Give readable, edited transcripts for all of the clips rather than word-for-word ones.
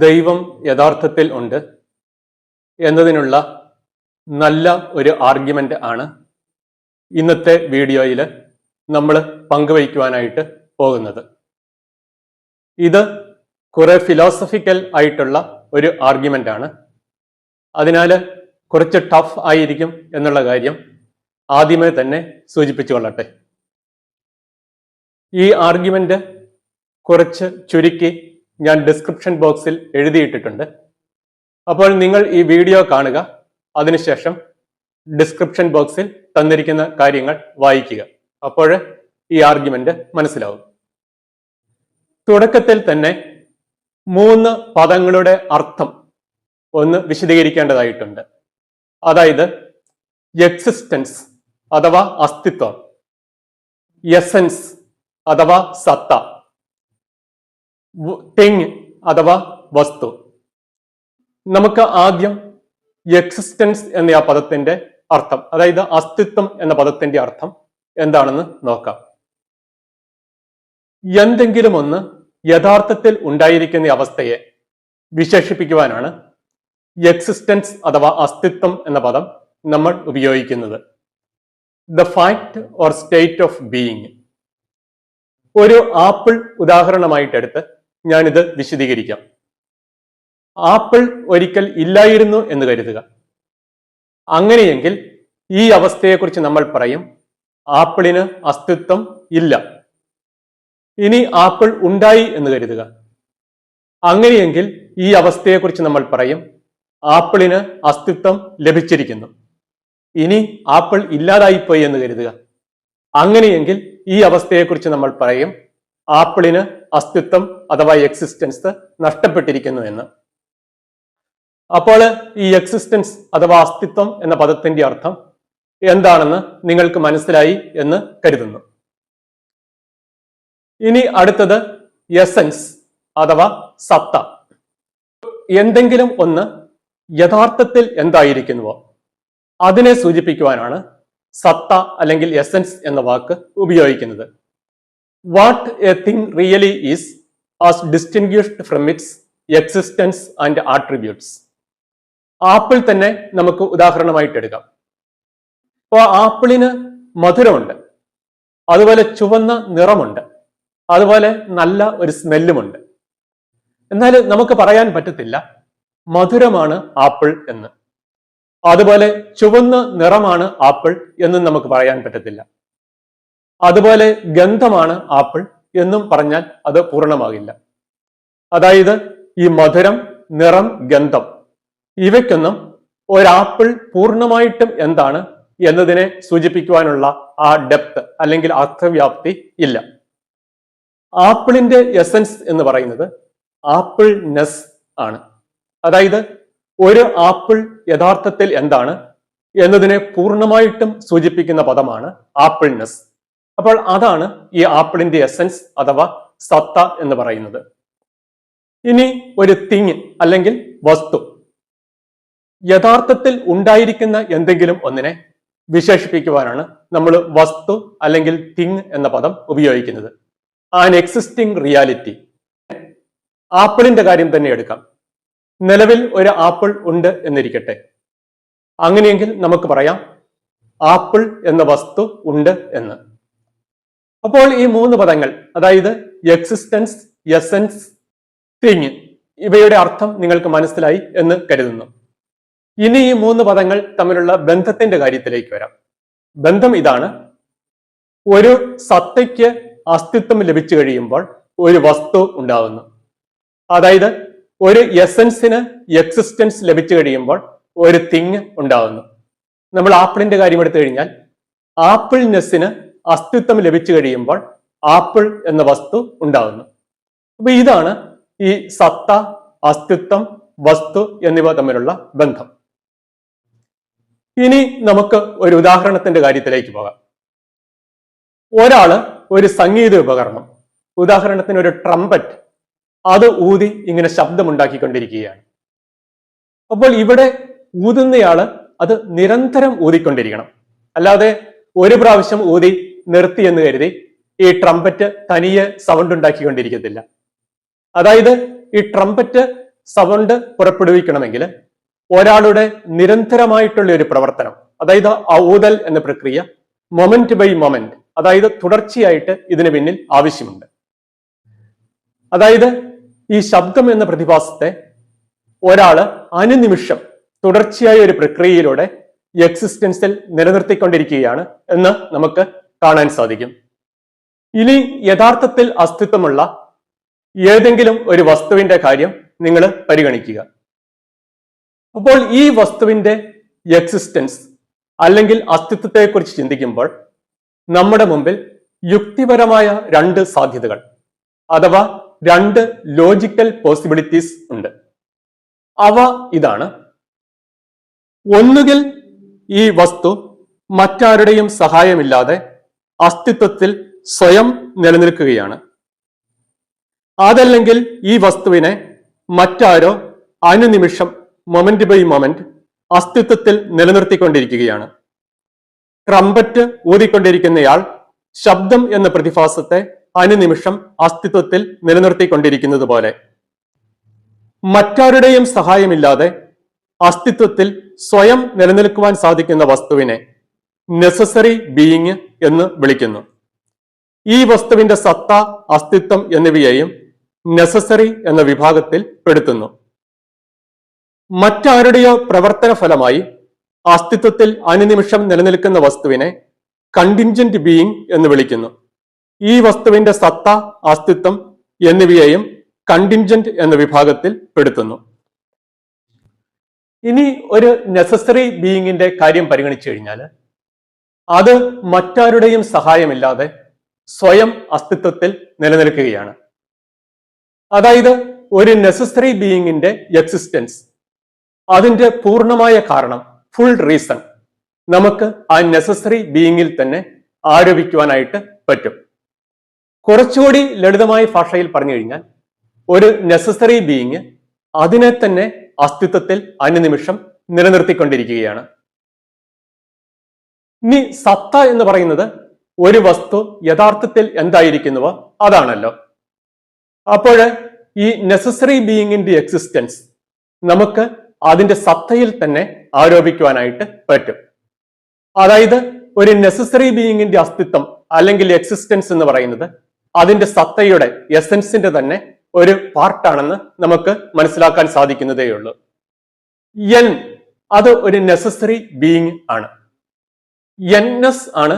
ദൈവം യഥാർത്ഥത്തിൽ ഉണ്ട് എന്നതിനുള്ള നല്ല ഒരു ആർഗ്യുമെന്റ് ആണ് ഇന്നത്തെ വീഡിയോയിൽ നമ്മൾ പങ്കുവയ്ക്കുവാനായിട്ട് പോകുന്നത്. ഇത് കുറെ ഫിലോസഫിക്കൽ ആയിട്ടുള്ള ഒരു ആർഗ്യുമെന്റ് ആണ്. അതിനാൽ കുറച്ച് ടഫ് ആയിരിക്കും എന്നുള്ള കാര്യം ആദ്യമേ തന്നെ സൂചിപ്പിച്ചു കൊള്ളട്ടെ. ഈ ആർഗ്യുമെന്റ് കുറച്ച് ചുരുക്കി ഞാൻ ഡിസ്ക്രിപ്ഷൻ ബോക്സിൽ എഴുതിയിട്ടിട്ടുണ്ട്. അപ്പോൾ നിങ്ങൾ ഈ വീഡിയോ കാണുക, അതിനുശേഷം ഡിസ്ക്രിപ്ഷൻ ബോക്സിൽ തന്നിരിക്കുന്ന കാര്യങ്ങൾ വായിക്കുക. അപ്പോൾ ഈ ആർഗ്യുമെന്റ് മനസ്സിലാവും. തുടക്കത്തിൽ തന്നെ 3 പദങ്ങളുടെ അർത്ഥം ഒന്ന് വിശദീകരിക്കേണ്ടതായിട്ടുണ്ട്. അതായത് എക്സിസ്റ്റൻസ് അഥവാ അസ്തിത്വം, എസൻസ് അഥവാ സത്ത, തിങ് അഥവാ വസ്തു. നമുക്ക് ആദ്യം എക്സിസ്റ്റൻസ് എന്ന ആ പദത്തിന്റെ അർത്ഥം, അതായത് അസ്തിത്വം എന്ന പദത്തിന്റെ അർത്ഥം എന്താണെന്ന് നോക്കാം. എന്തെങ്കിലും ഒന്ന് യഥാർത്ഥത്തിൽ ഉണ്ടായിരിക്കുന്ന അവസ്ഥയെ വിശേഷിപ്പിക്കുവാനാണ് എക്സിസ്റ്റൻസ് അഥവാ അസ്തിത്വം എന്ന പദം നമ്മൾ ഉപയോഗിക്കുന്നത്. The fact or state of being. ഒരു ആപ്പിൾ ഉദാഹരണമായിട്ടെടുത്ത് ഞാനിത് വിശദീകരിക്കാം. ആപ്പിൾ ഒരിക്കൽ ഇല്ലായിരുന്നു എന്ന് കരുതുക. അങ്ങനെയെങ്കിൽ ഈ അവസ്ഥയെക്കുറിച്ച് നമ്മൾ പറയും ആപ്പിളിന് അസ്തിത്വം ഇല്ല. ഇനി ആപ്പിൾ ഉണ്ടായി എന്ന് കരുതുക. അങ്ങനെയെങ്കിൽ ഈ അവസ്ഥയെക്കുറിച്ച് നമ്മൾ പറയും ആപ്പിളിന് അസ്തിത്വം ലഭിച്ചിരിക്കുന്നു. ഇനി ആപ്പിൾ ഇല്ലാതായിപ്പോയി എന്ന് കരുതുക. അങ്ങനെയെങ്കിൽ ഈ അവസ്ഥയെക്കുറിച്ച് നമ്മൾ പറയും ആപ്പിളിന് അസ്തിത്വം അഥവാ എക്സിസ്റ്റൻസ് നഷ്ടപ്പെട്ടിരിക്കുന്നു എന്ന്. അപ്പോൾ ഈ എക്സിസ്റ്റൻസ് അഥവാ അസ്തിത്വം എന്ന പദത്തിന്റെ അർത്ഥം എന്താണെന്ന് നിങ്ങൾക്ക് മനസ്സിലായി എന്ന് കരുതുന്നു. ഇനി അടുത്തത് എസൻസ് അഥവാ സത്ത. എന്തെങ്കിലും ഒന്ന് യഥാർത്ഥത്തിൽ എന്തായിരിക്കുന്നുവോ അതിനെ സൂചിപ്പിക്കുവാനാണ് സത്ത അല്ലെങ്കിൽ എസൻസ് എന്ന വാക്ക് ഉപയോഗിക്കുന്നത്. What A thing really is as distinguished from it's existence and attributes. Apple തന്നെ നമുക്ക് ഉദാഹരണമായിട്ട് എടുക്കാം. അപ്പോൾ ആപ്പിളിന് മധുരമുണ്ട്, അതുപോലെ ചുവന്ന നിറമുണ്ട്, അതുപോലെ നല്ല ഒരു സ്മെല്ലുമുണ്ട്. എന്നാൽ നമുക്ക് പറയാൻ പറ്റത്തില്ല മധുരമാണ് ആപ്പിൾ എന്ന്, അതുപോലെ ചുവന്ന നിറമാണ് ആപ്പിൾ എന്നും നമുക്ക് പറയാൻ പറ്റത്തില്ല. അതുപോലെ ഗന്ധമാണ് ആപ്പിൾ എന്നും പറഞ്ഞാൽ അത് പൂർണ്ണമാകില്ല. അതായത് ഈ മധുരം, നിറം, ഗന്ധം ഇവയ്ക്കൊന്നും ഒരാപ്പിൾ പൂർണ്ണമായിട്ടും എന്താണ് എന്നതിനെ സൂചിപ്പിക്കുവാനുള്ള ആ ഡെപ്ത് അല്ലെങ്കിൽ അർത്ഥവ്യാപ്തി ഇല്ല. ആപ്പിളിന്റെ എസൻസ് എന്ന് പറയുന്നത് ആപ്പിൾനെസ് ആണ്. അതായത് ഒരു ആപ്പിൾ യഥാർത്ഥത്തിൽ എന്താണ് എന്നതിനെ പൂർണ്ണമായിട്ടും സൂചിപ്പിക്കുന്ന പദമാണ് ആപ്പിൾനെസ്. അപ്പോൾ അതാണ് ഈ ആപ്പിളിന്റെ എസൻസ് അഥവാ സത്ത എന്ന് പറയുന്നത്. ഇനി ഒരു തിങ് അല്ലെങ്കിൽ വസ്തു, യഥാർത്ഥത്തിൽ ഉണ്ടായിരിക്കുന്ന എന്തെങ്കിലും ഒന്നിനെ വിശേഷിപ്പിക്കുവാനാണ് നമ്മൾ വസ്തു അല്ലെങ്കിൽ തിങ് എന്ന പദം ഉപയോഗിക്കുന്നത്. An existing reality. ആപ്പിളിന്റെ കാര്യം തന്നെ എടുക്കാം. നിലവിൽ ഒരു ആപ്പിൾ ഉണ്ട് എന്നിരിക്കട്ടെ. അങ്ങനെയെങ്കിൽ നമുക്ക് പറയാം ആപ്പിൾ എന്ന വസ്തു ഉണ്ട് എന്ന്. അപ്പോൾ ഈ 3 പദങ്ങൾ, അതായത് എക്സിസ്റ്റൻസ്, എസൻസ്, തിങ്, ഇവയുടെ അർത്ഥം നിങ്ങൾക്ക് മനസ്സിലായി എന്ന് കരുതുന്നു. ഇനി ഈ 3 പദങ്ങൾ തമ്മിലുള്ള ബന്ധത്തിന്റെ കാര്യത്തിലേക്ക് വരാം. ബന്ധം ഇതാണ്: ഒരു സത്തയ്ക്ക് അസ്തിത്വം ലഭിച്ചു കഴിയുമ്പോൾ ഒരു വസ്തു ഉണ്ടാകുന്നു. അതായത് ഒരു എസൻസിന് എക്സിസ്റ്റൻസ് ലഭിച്ചു കഴിയുമ്പോൾ ഒരു തിങ് ഉണ്ടാകുന്നു. നമ്മൾ ആപ്പിളിന്റെ കാര്യം എടുത്തു കഴിഞ്ഞാൽ ആപ്പിൾനെസ്സിന് അസ്തിത്വം ലഭിച്ചു കഴിയുമ്പോൾ ആപ്പിൾ എന്ന വസ്തു ഉണ്ടാകുന്നു. അപ്പൊ ഇതാണ് ഈ സത്ത, അസ്തിത്വം, വസ്തു എന്നിവ തമ്മിലുള്ള ബന്ധം. ഇനി നമുക്ക് ഒരു ഉദാഹരണത്തിന്റെ കാര്യത്തിലേക്ക് പോകാം. ഒരാള് ഒരു സംഗീത ഉപകരണം, ഉദാഹരണത്തിന് ഒരു ട്രംപറ്റ്, അത് ഊതി ഇങ്ങനെ ശബ്ദമുണ്ടാക്കിക്കൊണ്ടിരിക്കുകയാണ്. അപ്പോൾ ഇവിടെ ഊതുന്നയാള് അത് നിരന്തരം ഊതിക്കൊണ്ടിരിക്കണം. അല്ലാതെ ഒരു പ്രാവശ്യം ഊതി നിർത്തി എന്ന് കരുതി ഈ ട്രംപറ്റ് തനിയെ സൗണ്ട് ഉണ്ടാക്കിക്കൊണ്ടിരിക്കത്തില്ല. അതായത് ഈ ട്രംപറ്റ് സൗണ്ട് പുറപ്പെടുവിക്കണമെങ്കിൽ ഒരാളുടെ നിരന്തരമായിട്ടുള്ള ഒരു പ്രവർത്തനം, അതായത് ഊതൽ എന്ന പ്രക്രിയ മൊമെന്റ് ബൈ മൊമെന്റ്, അതായത് തുടർച്ചയായിട്ട് ഇതിന് പിന്നിൽ ആവശ്യമുണ്ട്. അതായത് ഈ ശബ്ദം എന്ന പ്രതിഭാസത്തെ ഒരാള് അനുനിമിഷം തുടർച്ചയായ ഒരു പ്രക്രിയയിലൂടെ എക്സിസ്റ്റൻസിൽ നിലനിർത്തിക്കൊണ്ടിരിക്കുകയാണ് എന്ന് നമുക്ക് കാണാൻ സാധിക്കും. ഇനി യഥാർത്ഥത്തിൽ അസ്തിത്വമുള്ള ഏതെങ്കിലും ഒരു വസ്തുവിന്റെ കാര്യം നിങ്ങൾ പരിഗണിക്കുക. അപ്പോൾ ഈ വസ്തുവിന്റെ എക്സിസ്റ്റൻസ് അല്ലെങ്കിൽ അസ്തിത്വത്തെക്കുറിച്ച് ചിന്തിക്കുമ്പോൾ നമ്മുടെ മുമ്പിൽ യുക്തിപരമായ രണ്ട് സാധ്യതകൾ അഥവാ രണ്ട് ലോജിക്കൽ പോസിബിലിറ്റീസ് ഉണ്ട്. അവ ഇതാണ്: ഒന്നുകിൽ ഈ വസ്തു മറ്റാരുടെയും സഹായമില്ലാതെ അസ്തിത്വത്തിൽ സ്വയം നിലനിൽക്കുകയാണ്, അതല്ലെങ്കിൽ ഈ വസ്തുവിനെ മറ്റാരോ അനുനിമിഷം മൊമെന്റ് ബൈ മൊമെന്റ് അസ്തിത്വത്തിൽ നിലനിർത്തിക്കൊണ്ടിരിക്കുകയാണ്. ട്രംപറ്റ് ഊതിക്കൊണ്ടിരിക്കുന്നയാൾ ശബ്ദം എന്ന പ്രതിഭാസത്തെ അനുനിമിഷം അസ്തിത്വത്തിൽ നിലനിർത്തിക്കൊണ്ടിരിക്കുന്നത് പോലെ മറ്റാരുടെയും സഹായമില്ലാതെ അസ്തിത്വത്തിൽ സ്വയം നിലനിൽക്കുവാൻ സാധിക്കുന്ന വസ്തുവിനെ നെസസറി ബീയിങ് എന്ന് വിളിക്കുന്നു. ഈ വസ്തുവിന്റെ സത്ത, അസ്തിത്വം എന്നിവയെയും നെസസറി എന്ന വിഭാഗത്തിൽ പെടുത്തുന്നു. മറ്റാരുടെയോ പ്രവർത്തന ഫലമായി അസ്തിത്വത്തിൽ അനുനിമിഷം നിലനിൽക്കുന്ന വസ്തുവിനെ കണ്ടിൻജന്റ് ബീയിങ് എന്ന് വിളിക്കുന്നു. ഈ വസ്തുവിന്റെ സത്ത, അസ്തിത്വം എന്നിവയെയും കണ്ടിൻജന്റ് എന്ന വിഭാഗത്തിൽ പെടുത്തുന്നു. ഇനി ഒരു നെസസറി ബീയിങ്ങിന്റെ കാര്യം പരിഗണിച്ചു കഴിഞ്ഞാൽ അത് മറ്റാരുടെയും സഹായമില്ലാതെ സ്വയം അസ്തിത്വത്തിൽ നിലനിൽക്കുകയാണ്. അതായത് ഒരു നെസസറി ബീയിങ്ങിന്റെ എക്സിസ്റ്റൻസ്, അതിന്റെ പൂർണ്ണമായ കാരണം, ഫുൾ റീസൺ നമുക്ക് ആ നെസസറി ബീയിങ്ങിൽ തന്നെ ആരോപിക്കുവാനായിട്ട് പറ്റും. കുറച്ചുകൂടി ലളിതമായ ഭാഷയിൽ പറഞ്ഞു കഴിഞ്ഞാൽ ഒരു നെസസറി ബീയിങ് അതിനെ തന്നെ അസ്തിത്വത്തിൽ അനുനിമിഷം നിലനിർത്തിക്കൊണ്ടിരിക്കുകയാണ്. ഇനി സത്ത എന്ന് പറയുന്നത് ഒരു വസ്തു യഥാർത്ഥത്തിൽ എന്തായിരിക്കുന്നുവോ അതാണല്ലോ. അപ്പോൾ ഈ നെസസറി ബീയിങ്ങിന്റെ എക്സിസ്റ്റൻസ് നമുക്ക് അതിന്റെ സത്തയിൽ തന്നെ ആരോപിക്കുവാനായിട്ട് പറ്റും. അതായത് ഒരു നെസസറി ബീയിങ്ങിന്റെ അസ്തിത്വം അല്ലെങ്കിൽ എക്സിസ്റ്റൻസ് എന്ന് പറയുന്നത് അതിന്റെ സത്തയുടെ, എസൻസിന്റെ തന്നെ ഒരു പാർട്ടാണെന്ന് നമുക്ക് മനസ്സിലാക്കാൻ സാധിക്കുന്നതേ ഉള്ളൂ. എൻ അത് ഒരു നെസസറി ബീയിങ് ആണ്. എൻഎസ് ആണ്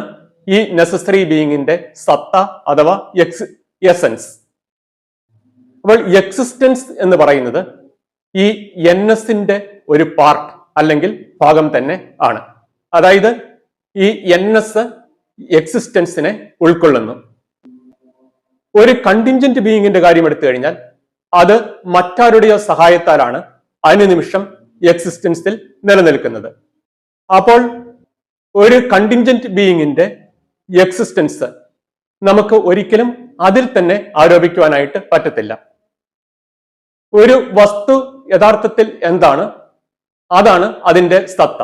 ഈ നെസസറി ബീയിങ്ങിന്റെ സത്ത അഥവാ എസൻസ്. അപ്പോൾ എക്സിസ്റ്റൻസ് എന്ന് പറയുന്നത് ഈ എൻഎസിന്റെ ഒരു പാർട്ട് അല്ലെങ്കിൽ ഭാഗം തന്നെ ആണ്. അതായത് ഈ എൻഎസ് എക്സിസ്റ്റൻസിനെ ഉൾക്കൊള്ളുന്നു. ഒരു കണ്ടിൻജന്റ് ബീയിങ്ങിന്റെ കാര്യം എടുത്തു കഴിഞ്ഞാൽ അത് മറ്റാരുടെയോ സഹായത്താലാണ് അനുനിമിഷം എക്സിസ്റ്റൻസിൽ നിലനിൽക്കുന്നത്. അപ്പോൾ ഒരു കണ്ടിൻജന്റ് ബീയിങ്ങിന്റെ എക്സിസ്റ്റൻസ് നമുക്ക് ഒരിക്കലും അതിൽ തന്നെ ആരോപിക്കുവാനായിട്ട് പറ്റത്തില്ല. ഒരു വസ്തു യഥാർത്ഥത്തിൽ എന്താണ്, അതാണ് അതിന്റെ സത്ത.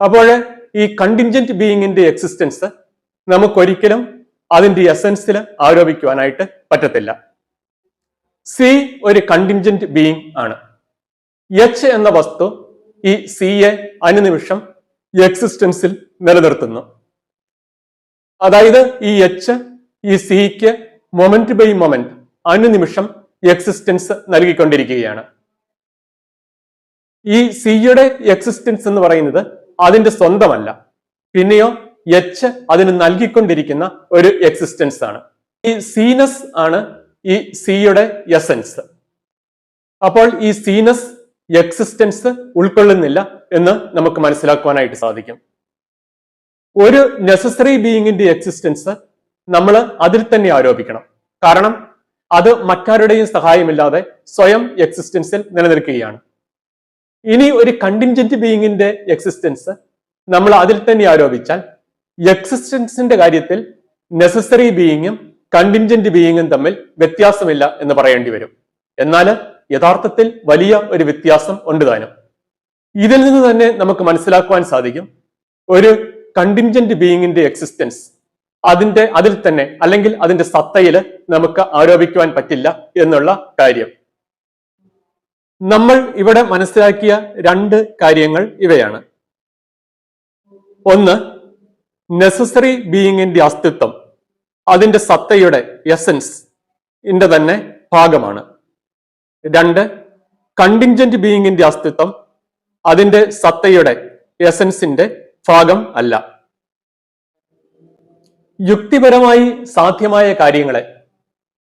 അപ്പോൾ ഈ കണ്ടിൻജന്റ് ബീയിങ്ങിന്റെ എക്സിസ്റ്റൻസ് നമുക്കൊരിക്കലും അതിന്റെ എസൻസിൽ ആരോപിക്കുവാനായിട്ട് പറ്റത്തില്ല. സി ഒരു കണ്ടിൻജന്റ് ബീയിങ് ആണ്. എച്ച് എന്ന വസ്തു ഈ സിയെ അനുനിമിഷം എക്സിസ്റ്റൻസിൽ നിലനിർത്തുന്നു. അതായത് ഈ എച്ച് ഈ സിക്ക് മൊമെന്റ് ബൈ മൊമെന്റ് അനുനിമിഷം എക്സിസ്റ്റൻസ് നൽകിക്കൊണ്ടിരിക്കുകയാണ്. ഈ സിയുടെ എക്സിസ്റ്റൻസ് എന്ന് പറയുന്നത് അതിന്റെ സ്വന്തമല്ല, പിന്നെയോ എച്ച് അതിന് നൽകിക്കൊണ്ടിരിക്കുന്ന ഒരു എക്സിസ്റ്റൻസ് ആണ്. ഈ സീനസ് ആണ് ഈ സിയുടെ എസൻസ്. അപ്പോൾ ഈ സീനസ് എക്സിസ്റ്റൻസ് ഉൾക്കൊള്ളുന്നില്ല എന്ന് നമുക്ക് മനസ്സിലാക്കുവാനായിട്ട് സാധിക്കും. ഒരു നെസസറി ബീയിങ്ങിന്റെ എക്സിസ്റ്റൻസ് നമ്മൾ അതിൽ തന്നെ ആരോപിക്കണം. കാരണം അത് മറ്റാരുടെയും സഹായമില്ലാതെ സ്വയം എക്സിസ്റ്റൻസിൽ നിലനിൽക്കുകയാണ്. ഇനി ഒരു കണ്ടിൻജന്റ് ബീയിങ്ങിന്റെ എക്സിസ്റ്റൻസ് നമ്മൾ അതിൽ തന്നെ ആരോപിച്ചാൽ എക്സിസ്റ്റൻസിന്റെ കാര്യത്തിൽ നെസസറി ബീയിങ്ങും കണ്ടിൻജന്റ് ബീയിങ്ങും തമ്മിൽ വ്യത്യാസമില്ല എന്ന് പറയേണ്ടി വരും. എന്നാൽ യഥാർത്ഥത്തിൽ വലിയ ഒരു വ്യത്യാസം ഉണ്ട് താനും. ഇതിൽ നിന്ന് തന്നെ നമുക്ക് മനസ്സിലാക്കുവാൻ സാധിക്കും ഒരു കണ്ടിൻജന്റ് ബീയിങ്ങിന്റെ എക്സിസ്റ്റൻസ് അതിൽ തന്നെ അല്ലെങ്കിൽ അതിന്റെ സത്തയിൽ നമുക്ക് ആരോപിക്കുവാൻ പറ്റില്ല എന്നുള്ള കാര്യം. നമ്മൾ ഇവിടെ മനസ്സിലാക്കിയ രണ്ട് കാര്യങ്ങൾ ഇവയാണ്. ഒന്ന്, നെസസറി ബീയിങ്ങിന്റെ അസ്തിത്വം അതിന്റെ സത്തയുടെ എസൻസ് ഇന്റെ തന്നെ ഭാഗമാണ്. രണ്ട്, കണ്ടിൻജന്റ് ബീയിങ്ങിന്റെ അസ്തിത്വം അതിന്റെ സത്തയുടെ എസൻസിന്റെ ഭാഗം അല്ല. യുക്തിപരമായി സാധ്യമായ കാര്യങ്ങളെ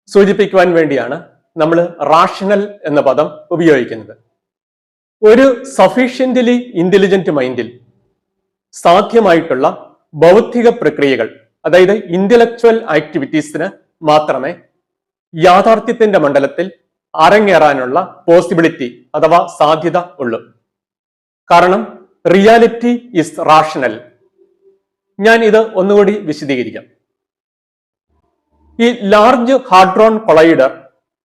സൂചിപ്പിക്കുവാൻ വേണ്ടിയാണ് നമ്മൾ റാഷണൽ എന്ന പദം ഉപയോഗിക്കുന്നത്. ഒരു സഫീഷ്യന്റ്ലി ഇന്റലിജന്റ് മൈൻഡിൽ സാധ്യമായിട്ടുള്ള ബൗദ്ധിക പ്രക്രിയകൾ, അതായത് ഇന്റലക്ച്വൽ ആക്ടിവിറ്റീസിന് മാത്രമേ യാഥാർത്ഥ്യത്തിന്റെ മണ്ഡലത്തിൽ അരങ്ങേറാനുള്ള പോസിബിലിറ്റി അഥവാ സാധ്യത ഉള്ളൂ. കാരണം റിയാലിറ്റി ഈസ് റാഷണൽ. ഞാൻ ഇത് ഒന്നുകൂടി വിശദീകരിക്കാം. ഈ ലാർജ് ഹാഡ്രോൺ കൊളൈഡർ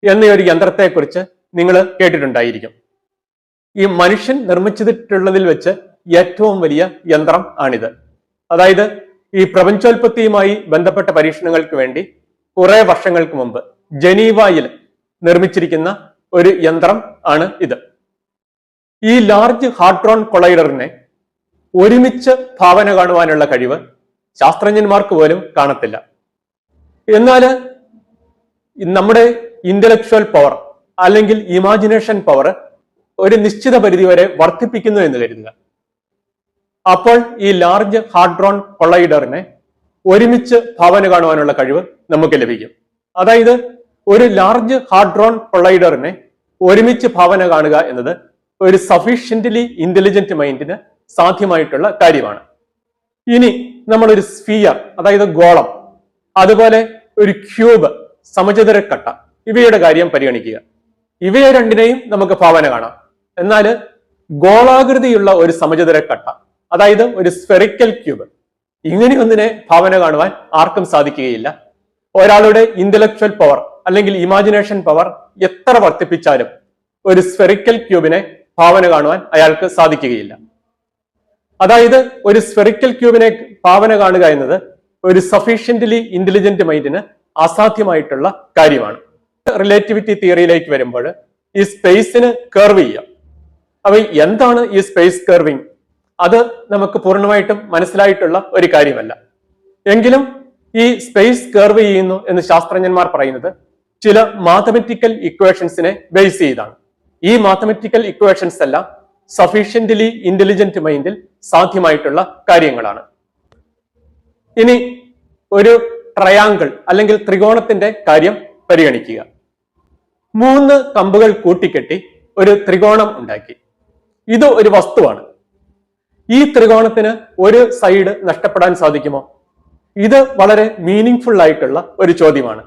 എന്നൊരു യന്ത്രത്തെക്കുറിച്ച് നിങ്ങൾ കേട്ടിട്ടുണ്ടായിരിക്കും. ഈ മനുഷ്യൻ നിർമ്മിച്ചിട്ടുള്ളതിൽ വെച്ച് ഏറ്റവും വലിയ യന്ത്രം ആണിത്. അതായത് ഈ പ്രപഞ്ചോൽപത്തിയുമായി ബന്ധപ്പെട്ട പരീക്ഷണങ്ങൾക്ക് വേണ്ടി കുറെ വർഷങ്ങൾക്ക് മുമ്പ് ജനീവയിൽ നിർമ്മിച്ചിരിക്കുന്ന ഒരു യന്ത്രം ആണ് ഇത്. ഈ ലാർജ് ഹാഡ്രോൺ കൊളൈഡറിനെ ഒരുമിച്ച് ഭാവന കാണുവാനുള്ള കഴിവ് ശാസ്ത്രജ്ഞന്മാർക്ക് പോലും കാണത്തില്ല. എന്നാൽ നമ്മുടെ ഇന്റലക്ച്വൽ പവർ അല്ലെങ്കിൽ ഇമാജിനേഷൻ പവർ ഒരു നിശ്ചിത പരിധി വരെ വർദ്ധിപ്പിക്കുന്നു എന്ന് കരുതുക. അപ്പോൾ ഈ ലാർജ് ഹാഡ്രോൺ കൊളൈഡറിനെ ഒരുമിച്ച് ഭാവന കാണുവാനുള്ള കഴിവ് നമുക്ക് ലഭിക്കും. അതായത് ഒരു ലാർജ് ഹാഡ്രോൺ കൊളൈഡറിനെ ഒരുമിച്ച് ഭാവന കാണുക എന്നത് ഒരു സഫീഷ്യന്റ്ലി ഇന്റലിജന്റ് മൈൻഡിന് സാധ്യമായിട്ടുള്ള കാര്യമാണ്. ഇനി നമ്മളൊരു സ്ഫിയർ, അതായത് ഗോളം, അതുപോലെ ഒരു ക്യൂബ്, സമചതുരക്കട്ട, ഇവയുടെ കാര്യം പരിഗണിക്കുക. ഇവയെ രണ്ടിനെയും നമുക്ക് ഭാവന കാണാം. എന്നാൽ ഗോളാകൃതിയുള്ള ഒരു സമചതുരക്കട്ട, അതായത് ഒരു സ്ഫെറിക്കൽ ക്യൂബ്, ഇങ്ങനെയൊന്നിനെ ഭാവന കാണുവാൻ ആർക്കും സാധിക്കുകയില്ല. ഒരാളുടെ ഇന്റലക്ച്വൽ പവർ അല്ലെങ്കിൽ ഇമാജിനേഷൻ പവർ എത്ര വർദ്ധിപ്പിച്ചാലും ഒരു സ്ഫെറിക്കൽ ക്യൂബിനെ ഭാവന കാണുവാൻ അയാൾക്ക് സാധിക്കുകയില്ല. അതായത് ഒരു സ്ഫെറിക്കൽ ക്യൂബിനെ ഭാവന കാണുക എന്നത് ഒരു സഫീഷ്യന്റ്ലി ഇന്റലിജന്റ് മൈൻഡിന് അസാധ്യമായിട്ടുള്ള കാര്യമാണ്. റിലേറ്റിവിറ്റി തിയറിയിലേക്ക് വരുമ്പോൾ ഈ സ്പേസിന് കർവ് ചെയ്യാം. അപ്പൊ എന്താണ് ഈ സ്പേസ് കർവിങ്? അത് നമുക്ക് പൂർണ്ണമായിട്ടും മനസ്സിലായിട്ടുള്ള ഒരു കാര്യമല്ല. എങ്കിലും ഈ സ്പേസ് കർവ് ചെയ്യുന്നു എന്ന് ശാസ്ത്രജ്ഞന്മാർ പറയുന്നത് ചില മാത്തമെറ്റിക്കൽ ഇക്വേഷൻസിനെ ബേസ് ചെയ്താണ്. ഈ മാത്തമെറ്റിക്കൽ ഇക്വേഷൻസ് എല്ലാം സഫീഷ്യന്റ്ലി ഇന്റലിജന്റ് മൈൻഡിൽ സാധ്യമായിട്ടുള്ള കാര്യങ്ങളാണ്. ഇനി ഒരു ട്രയാങ്കിൾ അല്ലെങ്കിൽ ത്രികോണത്തിന്റെ കാര്യം പരിഗണിക്കുക. 3 കമ്പുകൾ കൂട്ടിക്കെട്ടി ഒരു ത്രികോണം ഉണ്ടാക്കി. ഇത് ഒരു വസ്തുവാണ്. ഈ ത്രികോണത്തിന് ഒരു സൈഡ് നഷ്ടപ്പെടാൻ സാധിക്കുമോ? ഇത് വളരെ മീനിങ് ആയിട്ടുള്ള ഒരു ചോദ്യമാണ്.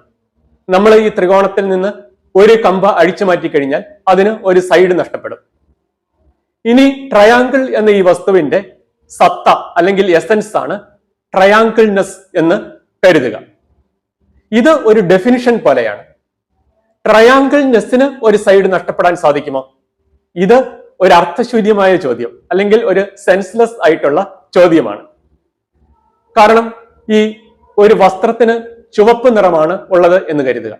നമ്മൾ ഈ ത്രികോണത്തിൽ നിന്ന് ഒരു കമ്പ് അഴിച്ചു മാറ്റി കഴിഞ്ഞാൽ അതിന് ഒരു സൈഡ് നഷ്ടപ്പെടും. ഇനി ട്രയാങ്കിൾ എന്ന ഈ വസ്തുവിന്റെ സത്ത അല്ലെങ്കിൽ എസൻസ് ആണ് ട്രയാങ്കിൾനെസ് എന്ന് കരുതുക. ഇത് ഒരു ഡെഫിനിഷൻ പോലെയാണ്. ട്രയാങ്കിൾനെസ്സിന് ഒരു സൈഡ് നഷ്ടപ്പെടാൻ സാധിക്കുമോ? ഇത് ഒരു അർത്ഥശൂന്യമായ ചോദ്യം അല്ലെങ്കിൽ ഒരു സെൻസ്ലെസ് ആയിട്ടുള്ള ചോദ്യമാണ്. കാരണം ഈ ഒരു വസ്ത്രത്തിന് ചുവപ്പ് നിറമാണ് ഉള്ളത് എന്ന് കരുതുക.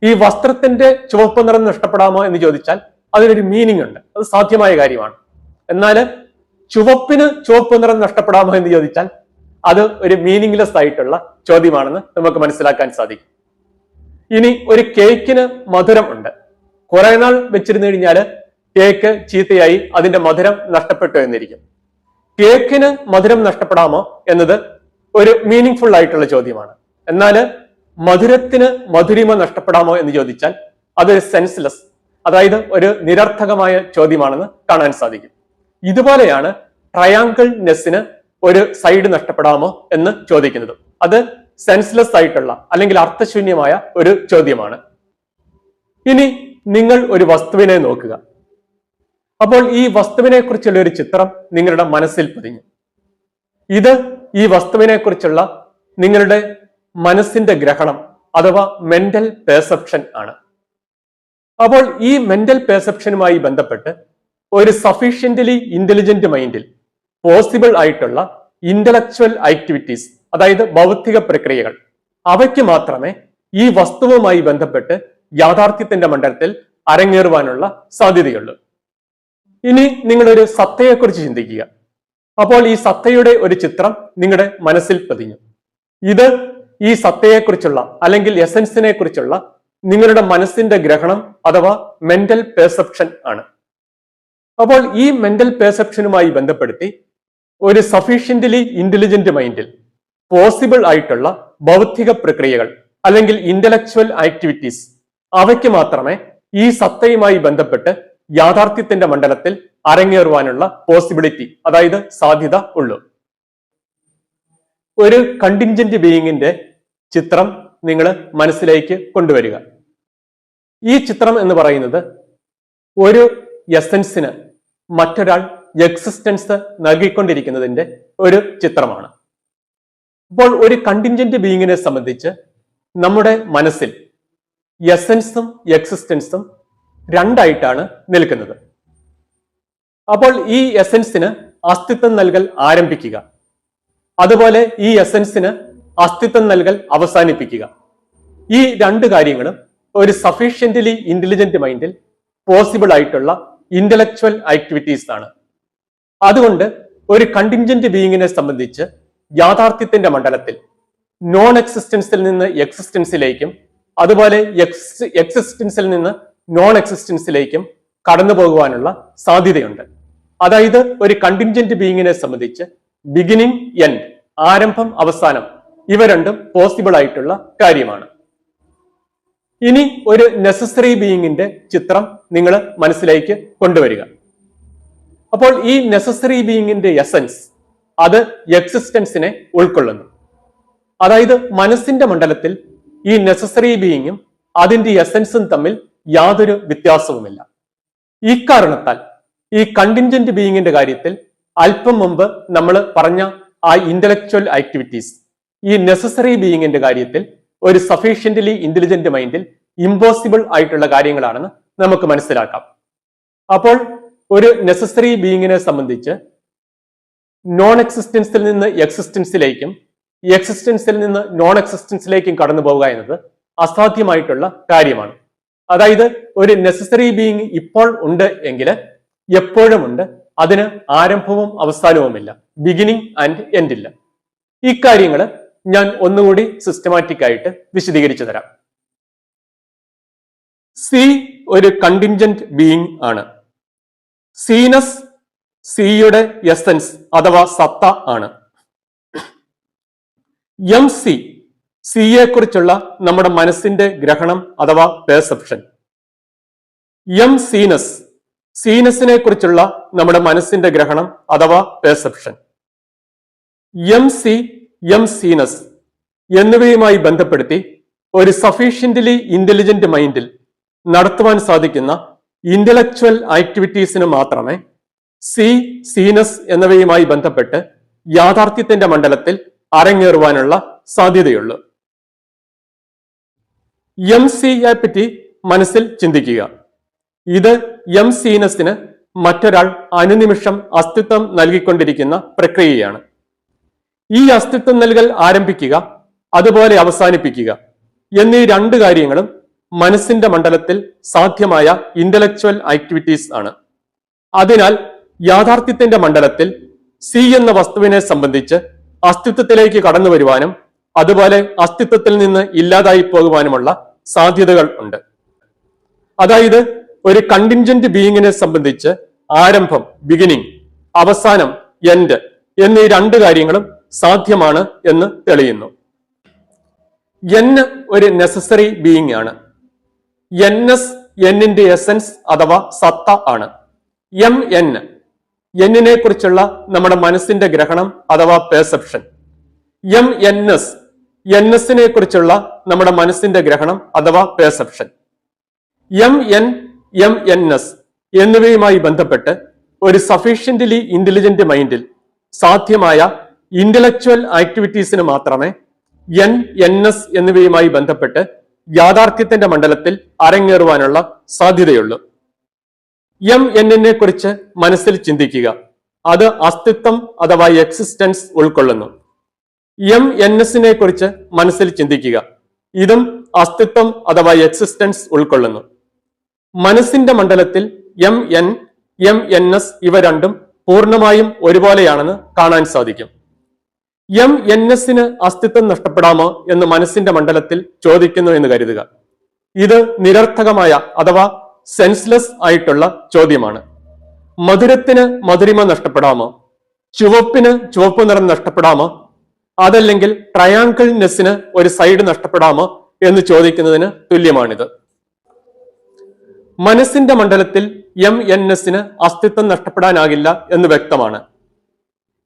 ഈ വസ്ത്രത്തിന്റെ ചുവപ്പ് നിറം നഷ്ടപ്പെടാമോ എന്ന് ചോദിച്ചാൽ അതിനൊരു മീനിങ് ഉണ്ട്, അത് സാധ്യമായ കാര്യമാണ്. എന്നാൽ ചുവപ്പിന് ചുവപ്പ് നിറം നഷ്ടപ്പെടാമോ എന്ന് ചോദിച്ചാൽ അത് ഒരു മീനിങ്ലെസ് ആയിട്ടുള്ള ചോദ്യമാണെന്ന് നമുക്ക് മനസ്സിലാക്കാൻ സാധിക്കും. ഇനി ഒരു കേക്കിന് മധുരം ഉണ്ട്. കുറെ നാൾ വെച്ചിരുന്നു കഴിഞ്ഞാൽ കേക്ക് ചീത്തയായി അതിന്റെ മധുരം നഷ്ടപ്പെട്ടു എന്നിരിക്കും. കേക്കിന് മധുരം നഷ്ടപ്പെടാമോ എന്നത് ഒരു മീനിങ് ആയിട്ടുള്ള ചോദ്യമാണ്. എന്നാൽ മധുരത്തിന് മധുരിമ നഷ്ടപ്പെടാമോ എന്ന് ചോദിച്ചാൽ അതൊരു സെൻസ്ലെസ്, അതായത് ഒരു നിരർത്ഥകമായ ചോദ്യമാണെന്ന് കാണാൻ സാധിക്കും. ഇതുപോലെയാണ് ട്രയാങ്കിൾനെസ്സിന് ഒരു സൈഡ് നഷ്ടപ്പെടാമോ എന്ന് ചോദിക്കുന്നത്. അത് സെൻസ്ലെസ് ആയിട്ടുള്ള അല്ലെങ്കിൽ അർത്ഥശൂന്യമായ ഒരു ചോദ്യമാണ്. ഇനി നിങ്ങൾ ഒരു വസ്തുവിനെ നോക്കുക. അപ്പോൾ ഈ വസ്തുവിനെ കുറിച്ചുള്ള ഒരു ചിത്രം നിങ്ങളുടെ മനസ്സിൽ പതിഞ്ഞു. ഇത് ഈ വസ്തുവിനെ കുറിച്ചുള്ള നിങ്ങളുടെ മനസ്സിന്റെ ഗ്രഹണം അഥവാ മെന്റൽ പെർസെപ്ഷൻ ആണ്. അപ്പോൾ ഈ മെന്റൽ പെർസെപ്ഷനുമായി ബന്ധപ്പെട്ട് ഒരു സഫീഷ്യന്റ്ലി ഇന്റലിജന്റ് മൈൻഡിൽ പോസിബിൾ ആയിട്ടുള്ള ഇന്റലക്ച്വൽ ആക്ടിവിറ്റീസ്, അതായത് ബൗദ്ധിക പ്രക്രിയകൾ, അവയ്ക്ക് മാത്രമേ ഈ വസ്തുവുമായി ബന്ധപ്പെട്ട് യാഥാർത്ഥ്യത്തിന്റെ മണ്ഡലത്തിൽ അരങ്ങേറുവാനുള്ള സാധ്യതയുള്ളൂ. ഇനി നിങ്ങളൊരു സത്തയെക്കുറിച്ച് ചിന്തിക്കുക. അപ്പോൾ ഈ സത്തയുടെ ഒരു ചിത്രം നിങ്ങളുടെ മനസ്സിൽ പതിഞ്ഞു. ഇത് ഈ സത്തയെക്കുറിച്ചുള്ള അല്ലെങ്കിൽ എസൻസിനെ കുറിച്ചുള്ള നിങ്ങളുടെ മനസ്സിന്റെ ഗ്രഹണം അഥവാ മെന്റൽ പെർസെപ്ഷൻ ആണ്. അപ്പോൾ ഈ മെന്റൽ പെർസെപ്ഷനുമായി ബന്ധപ്പെടുത്തി ഒരു സഫീഷ്യന്റ്ലി ഇന്റലിജന്റ് മൈൻഡിൽ പോസിബിൾ ആയിട്ടുള്ള ഭൗതിക പ്രക്രിയകൾ അല്ലെങ്കിൽ ഇന്റലക്ച്വൽ ആക്ടിവിറ്റീസ് അവയ്ക്ക് മാത്രമേ ഈ സത്തയുമായി ബന്ധപ്പെട്ട് യാഥാർത്ഥ്യത്തിന്റെ മണ്ഡലത്തിൽ അരങ്ങേറുവാനുള്ള പോസിബിലിറ്റി, അതായത് സാധ്യത ഉള്ളൂ. ഒരു കണ്ടിൻജന്റ് ബീയിങ്ങിന്റെ ചിത്രം നിങ്ങൾ മനസ്സിലേക്ക് കൊണ്ടുവരിക. ഈ ചിത്രം എന്ന് പറയുന്നത് ഒരു എസൻസിന് മറ്റൊരാൾ എക്സിസ്റ്റൻസ് നൽകിക്കൊണ്ടിരിക്കുന്നതിന്റെ ഒരു ചിത്രമാണ്. അപ്പോൾ ഒരു കണ്ടിൻജന്റ് ബീയിങ്ങിനെ സംബന്ധിച്ച് നമ്മുടെ മനസ്സിൽ എസൻസും എക്സിസ്റ്റൻസും രണ്ടായിട്ടാണ് നിൽക്കുന്നത്. അപ്പോൾ ഈ എസൻസിന് അസ്തിത്വം നൽകൽ ആരംഭിക്കുക, അതുപോലെ ഈ എസൻസിന് അസ്തിത്വം നൽകൽ അവസാനിപ്പിക്കുക. ഈ രണ്ട് കാര്യങ്ങളും ഒരു സഫീഷ്യന്റ്ലി ഇന്റലിജന്റ് മൈൻഡിൽ പോസിബിൾ ആയിട്ടുള്ള ഇന്റലക്ച്വൽ ആക്ടിവിറ്റീസ് ആണ്. അതുകൊണ്ട് ഒരു കണ്ടിൻജന്റ് ബീയിങ്ങിനെ സംബന്ധിച്ച് യാഥാർത്ഥ്യത്തിന്റെ മണ്ഡലത്തിൽ നോൺ എക്സിസ്റ്റൻസിൽ നിന്ന് എക്സിസ്റ്റൻസിലേക്കും അതുപോലെ എക്സിസ്റ്റൻസിൽ നിന്ന് നോൺ എക്സിസ്റ്റൻസിലേക്കും കടന്നു പോകുവാനുള്ള സാധ്യതയുണ്ട്. അതായത് ഒരു കണ്ടിൻജന്റ് ബീയിങ്ങിനെ സംബന്ധിച്ച് ബിഗിനിങ്, എൻഡ്, ആരംഭം, അവസാനം ഇവ രണ്ടും പോസിബിൾ ആയിട്ടുള്ള കാര്യമാണ്. ഇനി ഒരു നെസസറി ബീയിങ്ങിന്റെ ചിത്രം നിങ്ങൾ മനസ്സിലേക്ക് കൊണ്ടുവരിക. അപ്പോൾ ഈ നെസസറി ബീയിങ്ങിന്റെ എസൻസ് അത് എക്സിസ്റ്റൻസിനെ ഉൾക്കൊള്ളുന്നു. അതായത് മനസ്സിന്റെ മണ്ഡലത്തിൽ ഈ നെസസറി ബീയിങ്ങും അതിന്റെ എസൻസും തമ്മിൽ യാതൊരു വ്യത്യാസവുമില്ല. ഇക്കാരണത്താൽ ഈ കണ്ടിൻജന്റ് ബീയിങ്ങിന്റെ കാര്യത്തിൽ അല്പം മുമ്പ് നമ്മൾ പറഞ്ഞ ആ ഇന്റലക്ച്വൽ ആക്ടിവിറ്റീസ് ഈ നെസസറി ബീയിങ്ങിന്റെ കാര്യത്തിൽ ഒരു സഫീഷ്യന്റ്ലി ഇന്റലിജന്റ് മൈൻഡിൽ ഇമ്പോസിബിൾ ആയിട്ടുള്ള കാര്യങ്ങളാണെന്ന് നമുക്ക് മനസ്സിലാക്കാം. അപ്പോൾ ഒരു നെസസറി ബീയിങ്ങിനെ സംബന്ധിച്ച് നോൺ എക്സിസ്റ്റൻസിൽ നിന്ന് എക്സിസ്റ്റൻസിലേക്കും എക്സിസ്റ്റൻസിൽ നിന്ന് നോൺ എക്സിസ്റ്റൻസിലേക്കും കടന്നു പോവുക എന്നത് അസാധ്യമായിട്ടുള്ള കാര്യമാണ്. അതായത് ഒരു നെസസറി ബീയിങ് ഇപ്പോൾ ഉണ്ട് എങ്കിൽ എപ്പോഴും ഉണ്ട്, അതിന് ആരംഭവും അവസാനവുമില്ല, ബിഗിനിങ് ആൻഡ് എൻഡ് ഇല്ല. ഇക്കാര്യങ്ങൾ ഞാൻ ഒന്നുകൂടി സിസ്റ്റമാറ്റിക് ആയിട്ട് വിശദീകരിച്ചു തരാം. സി ഒരു കണ്ടിൻജന്റ് ബീയിങ് ആണ്. സീനസ് സിയുടെ എസൻസ് അഥവാ സത്ത ആണ്. എം സി സിയെ കുറിച്ചുള്ള നമ്മുടെ മനസ്സിന്റെ ഗ്രഹണം അഥവാ പെർസെപ്ഷൻ. എം സീനസ് സീനസിനെ കുറിച്ചുള്ള നമ്മുടെ മനസ്സിന്റെ ഗ്രഹണം അഥവാ പെർസെപ്ഷൻ. എം സി, എം സീനസ് എന്നിവയുമായി ബന്ധപ്പെടുത്തി ഒരു സഫീഷ്യന്റ്ലി ഇന്റലിജന്റ് മൈൻഡിൽ നടത്തുവാൻ സാധിക്കുന്ന ഇന്റലക്ച്വൽ ആക്ടിവിറ്റീസിന് മാത്രമേ സി, സീനസ് എന്നിവയുമായി ബന്ധപ്പെട്ട് യാഥാർത്ഥ്യത്തിന്റെ മണ്ഡലത്തിൽ അരങ്ങേറുവാനുള്ള സാധ്യതയുള്ളൂ. എം സിയെ പറ്റി മനസ്സിൽ ചിന്തിക്കുക. ഇത് എം സീനസിന് മറ്റൊരാൾ അനുനിമിഷം അസ്തിത്വം നൽകിക്കൊണ്ടിരിക്കുന്ന പ്രക്രിയയാണ്. ഈ അസ്തിത്വം നൽകൽ ആരംഭിക്കുക അതുപോലെ അവസാനിപ്പിക്കുക എന്നീ രണ്ട് കാര്യങ്ങളും മനസ്സിന്റെ മണ്ഡലത്തിൽ സാധ്യമായ ഇന്റലക്ച്വൽ ആക്ടിവിറ്റീസ് ആണ്. അതിനാൽ യാഥാർത്ഥ്യത്തിന്റെ മണ്ഡലത്തിൽ സി എന്ന വസ്തുവിനെ സംബന്ധിച്ച് അസ്തിത്വത്തിലേക്ക് കടന്നു വരുവാനും അതുപോലെ അസ്തിത്വത്തിൽ നിന്ന് ഇല്ലാതായി പോകുവാനുമുള്ള സാധ്യതകൾ ഉണ്ട്. അതായത് ഒരു കണ്ടിൻജന്റ് ബീയിങ്ങിനെ സംബന്ധിച്ച് ആരംഭം, ബിഗിനിങ്, അവസാനം, എൻഡ് എന്നീ രണ്ട് കാര്യങ്ങളും സാധ്യമാണ് എന്ന് തെളിയുന്നു. എൻ ഒരു നെസസറി ബീയിങ് ആണ്. എൻഎസ് എന്നിന്റെ എസൻസ് അഥവാ സത്ത ആണ്. എം എൻ എന്നിനെ കുറിച്ചുള്ള നമ്മുടെ മനസ്സിന്റെ ഗ്രഹണം അഥവാ പെർസെപ്ഷൻ. എം എൻ എസ് എൻഎസിനെ കുറിച്ചുള്ള നമ്മുടെ മനസ്സിന്റെ ഗ്രഹണം അഥവാ perception. M N, M N S എന്നിവയുമായി ബന്ധപ്പെട്ട് ഒരു സഫീഷ്യന്റ്ലി ഇന്റലിജന്റ് മൈൻഡിൽ സാധ്യമായ ഇന്റലക്ച്വൽ ആക്ടിവിറ്റീസിന് മാത്രമേ എൻ, എൻ എസ് എന്നിവയുമായി ബന്ധപ്പെട്ട് യാഥാർത്ഥ്യത്തിന്റെ മണ്ഡലത്തിൽ അരങ്ങേറുവാനുള്ള സാധ്യതയുള്ളൂ. എം എന്നിനെ കുറിച്ച് മനസ്സിൽ ചിന്തിക്കുക. അത് അസ്തിത്വം അഥവാ എക്സിസ്റ്റൻസ് ഉൾക്കൊള്ളുന്നു. എം എൻ എസിനെ കുറിച്ച് മനസ്സിൽ ചിന്തിക്കുക. ഇതും അസ്തിത്വം അഥവാ എക്സിസ്റ്റൻസ് ഉൾക്കൊള്ളുന്നു. മനസ്സിന്റെ മണ്ഡലത്തിൽ MN, MNS ഇവ രണ്ടും പൂർണ്ണമായും ഒരുപോലെയാണെന്ന് കാണാൻ സാധിക്കും. MNSന് അസ്തിത്വം നഷ്ടപ്പെടാമോ എന്ന് മനസ്സിന്റെ മണ്ഡലത്തിൽ ചോദിക്കുന്നു എന്ന് കരുതുക. ഇത് നിരർത്ഥകമായ അഥവാ സെൻസ്ലെസ് ആയിട്ടുള്ള ചോദ്യമാണ്. മധുരത്തിന് മധുരിമ നഷ്ടപ്പെടാമോ? ചുവപ്പിന് ചുവപ്പ് നിറം നഷ്ടപ്പെടാമോ? അതല്ലെങ്കിൽ ട്രയാങ്കിൾനെസ്സിന് ഒരു സൈഡ് നഷ്ടപ്പെടാമോ എന്ന് ചോദിക്കുന്നതിന് തുല്യമാണിത്. മനസ്സിന്റെ മണ്ഡലത്തിൽ MNSന് അസ്തിത്വം നഷ്ടപ്പെടാനാകില്ല എന്ന് വ്യക്തമാണ്.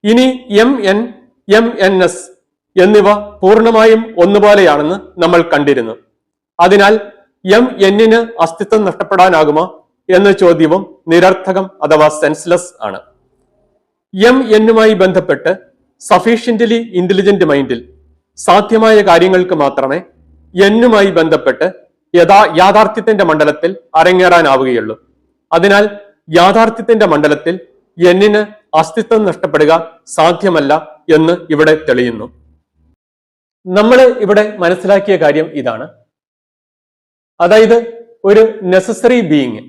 ഇനി MN, MNS എന്നിവ പൂർണ്ണമായും ഒന്നുപോലെയാണെന്ന് നമ്മൾ കണ്ടിരുന്നു. അതിനാൽ MNന് അസ്തിത്വം നഷ്ടപ്പെടാനാകുമോ എന്ന ചോദ്യവും നിരർത്ഥകം അഥവാ സെൻസ്ലെസ് ആണ്. MNുമായി ബന്ധപ്പെട്ട് സഫീഷ്യന്റ്ലി ഇന്റലിജന്റ് മൈൻഡിൽ സാധ്യമായ കാര്യങ്ങൾക്ക് മാത്രമേ Nനുമായി ബന്ധപ്പെട്ട് യാഥാർത്ഥ്യത്തിന്റെ മണ്ഡലത്തിൽ അരങ്ങേറാനാവുകയുള്ളൂ. അതിനാൽ യാഥാർത്ഥ്യത്തിന്റെ മണ്ഡലത്തിൽ Nന് അസ്തിത്വം നഷ്ടപ്പെടുക സാധ്യമല്ല എന്ന് ഇവിടെ തെളിയുന്നു. നമ്മൾ ഇവിടെ മനസ്സിലാക്കിയ കാര്യം ഇതാണ്. അതായത് ഒരു നെസസറി ബീയിങ്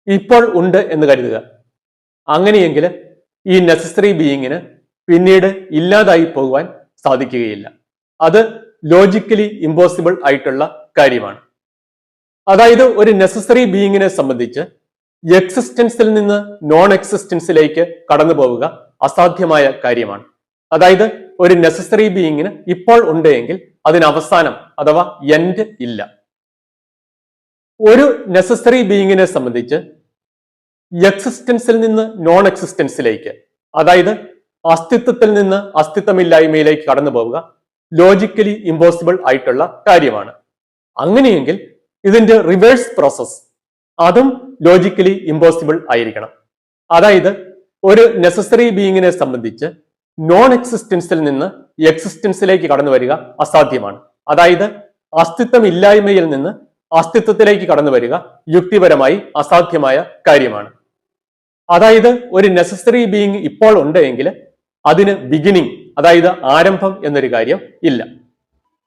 ഇപ്പോൾ ഉണ്ട് എന്ന് കരുതുക. അങ്ങനെയെങ്കിൽ ഈ നെസസറി ബീയിങ്ങിന് പിന്നീട് ഇല്ലാതായി പോകുവാൻ സാധിക്കുകയില്ല. അത് ലോജിക്കലി ഇമ്പോസിബിൾ ആയിട്ടുള്ള കാര്യമാണ്. അതായത് ഒരു നെസസറി ബീയിങ്ങിനെ സംബന്ധിച്ച് എക്സിസ്റ്റൻസിൽ നിന്ന് നോൺ എക്സിസ്റ്റൻസിലേക്ക് കടന്നു പോവുക അസാധ്യമായ കാര്യമാണ്. അതായത് ഒരു നെസസറി ബീയിങ്ങിന് ഇപ്പോൾ ഉണ്ട് എങ്കിൽ അതിന് അവസാനം അഥവാ എൻഡ് ഇല്ല. ഒരു നെസസറി ബീയിങ്ങിനെ സംബന്ധിച്ച് എക്സിസ്റ്റൻസിൽ നിന്ന് നോൺ എക്സിസ്റ്റൻസിലേക്ക്, അതായത് അസ്തിത്വത്തിൽ നിന്ന് അസ്തിത്വമില്ലായ്മയിലേക്ക് കടന്നു പോവുക ലോജിക്കലി ഇമ്പോസിബിൾ ആയിട്ടുള്ള കാര്യമാണ്. അങ്ങനെയെങ്കിൽ ഇതിന്റെ റിവേഴ്സ് പ്രോസസ് അതും ലോജിക്കലി ഇമ്പോസിബിൾ ആയിരിക്കണം. അതായത് ഒരു നെസസറി ബീയിങ്ങിനെ സംബന്ധിച്ച് നോൺ എക്സിസ്റ്റൻസിൽ നിന്ന് എക്സിസ്റ്റൻസിലേക്ക് കടന്നു വരിക അസാധ്യമാണ്. അതായത് അസ്തിത്വമില്ലായ്മയിൽ നിന്ന് അസ്തിത്വത്തിലേക്ക് കടന്നു വരിക യുക്തിപരമായി അസാധ്യമായ കാര്യമാണ്. അതായത് ഒരു നെസസറി ബീയിങ് ഇപ്പോൾ ഉണ്ട് എങ്കിൽ അതിന് ബിഗിനിങ്, അതായത് ആരംഭം എന്നൊരു കാര്യം ഇല്ല.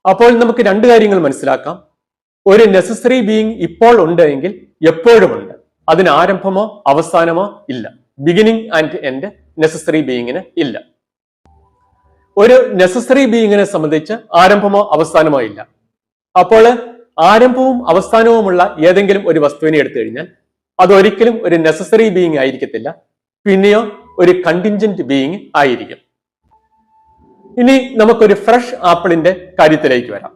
അപ്പോൾ നമുക്ക് രണ്ട് കാര്യങ്ങൾ മനസ്സിലാക്കാം. ഒരു നെസസറി ബീയിങ് ഇപ്പോൾ ഉണ്ട് എങ്കിൽ എപ്പോഴും ഉണ്ട്, അതിന് ആരംഭമോ അവസാനമോ ഇല്ല. ബിഗിനിങ് ആൻഡ് എൻഡ് നെസസറി ബീയിങ്ങിന് ഇല്ല. ഒരു നെസസറി ബീയിങ്ങിനെ സംബന്ധിച്ച് ആരംഭമോ അവസാനമോ ഇല്ല. അപ്പോൾ ആരംഭവും അവസാനവുമുള്ള ഏതെങ്കിലും ഒരു വസ്തുവിനെ എടുത്തു കഴിഞ്ഞാൽ അതൊരിക്കലും ഒരു നെസസറി ബീയിങ് ആയിരിക്കത്തില്ല, പിന്നെയോ ഒരു കണ്ടിൻജന്റ് ബീയിങ് ആയിരിക്കും. ഇനി നമുക്കൊരു ഫ്രഷ് ആപ്പിളിന്റെ കാര്യത്തിലേക്ക് വരാം.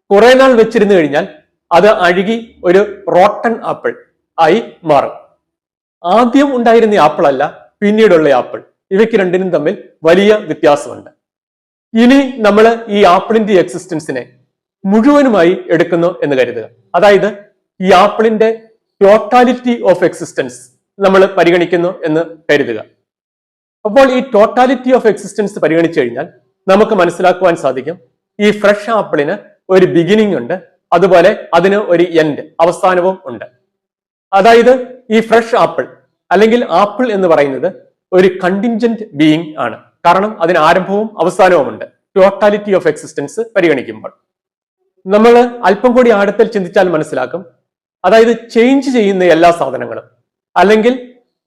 കുറെ നാൾ വെച്ചിരുന്നു കഴിഞ്ഞാൽ അത് അഴുകി ഒരു റോട്ടൺ ആപ്പിൾ ആയി മാറും. ആദ്യം ഉണ്ടായിരുന്ന ആപ്പിൾ അല്ല പിന്നീടുള്ള ആപ്പിൾ, ഇവയ്ക്ക് രണ്ടിനും തമ്മിൽ വലിയ വ്യത്യാസമുണ്ട്. ഇനി നമ്മൾ ഈ ആപ്പിളിന്റെ എക്സിസ്റ്റൻസിനെ മുഴുവനുമായി എടുക്കുന്നു എന്ന് കരുതുക. അതായത് ഈ ആപ്പിളിന്റെ ടോട്ടാലിറ്റി ഓഫ് എക്സിസ്റ്റൻസ് നമ്മൾ പരിഗണിക്കുന്നു എന്ന് കരുതുക. അപ്പോൾ ഈ ടോട്ടാലിറ്റി ഓഫ് എക്സിസ്റ്റൻസ് പരിഗണിച്ചു കഴിഞ്ഞാൽ നമുക്ക് മനസ്സിലാക്കുവാൻ സാധിക്കും ഈ ഫ്രഷ് ആപ്പിളിന് ഒരു ബിഗിനിങ് ഉണ്ട്, അതുപോലെ അതിന് ഒരു എൻഡ്, അവസാനവും ഉണ്ട്. അതായത് ഈ ഫ്രഷ് ആപ്പിൾ അല്ലെങ്കിൽ ആപ്പിൾ എന്ന് പറയുന്നത് ഒരു കണ്ടിൻജന്റ് ബീയിങ് ആണ്. കാരണം അതിന് ആരംഭവും അവസാനവും ഉണ്ട് ടോട്ടാലിറ്റി ഓഫ് എക്സിസ്റ്റൻസ് പരിഗണിക്കുമ്പോൾ. നമ്മൾ അല്പം കൂടി ആഴത്തിൽ ചിന്തിച്ചാൽ മനസ്സിലാക്കും. അതായത് ചേഞ്ച് ചെയ്യുന്ന എല്ലാ സാധനങ്ങളും അല്ലെങ്കിൽ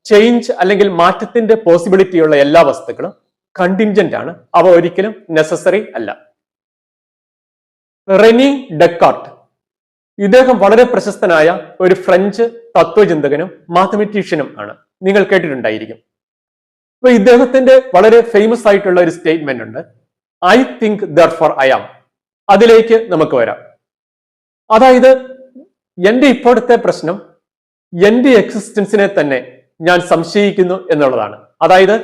ചേഞ്ച് അല്ലെങ്കിൽ മാറ്റത്തിന്റെ പോസിബിലിറ്റി ഉള്ള എല്ലാ വസ്തുക്കളും കണ്ടിൻജന്റ് ആണ്, അവ ഒരിക്കലും നെസസറി അല്ല. റെനി ഡെക്കാർട്ട്, ഇദ്ദേഹം വളരെ പ്രശസ്തനായ ഒരു ഫ്രഞ്ച് തത്വചിന്തകനും മാത്തമെറ്റീഷ്യനും ആണ്. നിങ്ങൾ കേട്ടിട്ടുണ്ടായിരിക്കും. അപ്പൊ ഇദ്ദേഹത്തിന്റെ വളരെ ഫേമസ് ആയിട്ടുള്ള ഒരു സ്റ്റേറ്റ്മെന്റ് ഉണ്ട്, I think therefore I am. അതിലേക്ക് നമുക്ക് വരാം. അതായത് എന്റെ ഇപ്പോഴത്തെ പ്രശ്നം എന്റെ എക്സിസ്റ്റൻസിനെ തന്നെ ഞാൻ സംശയിക്കുന്നു എന്നുള്ളതാണ്. അതായത്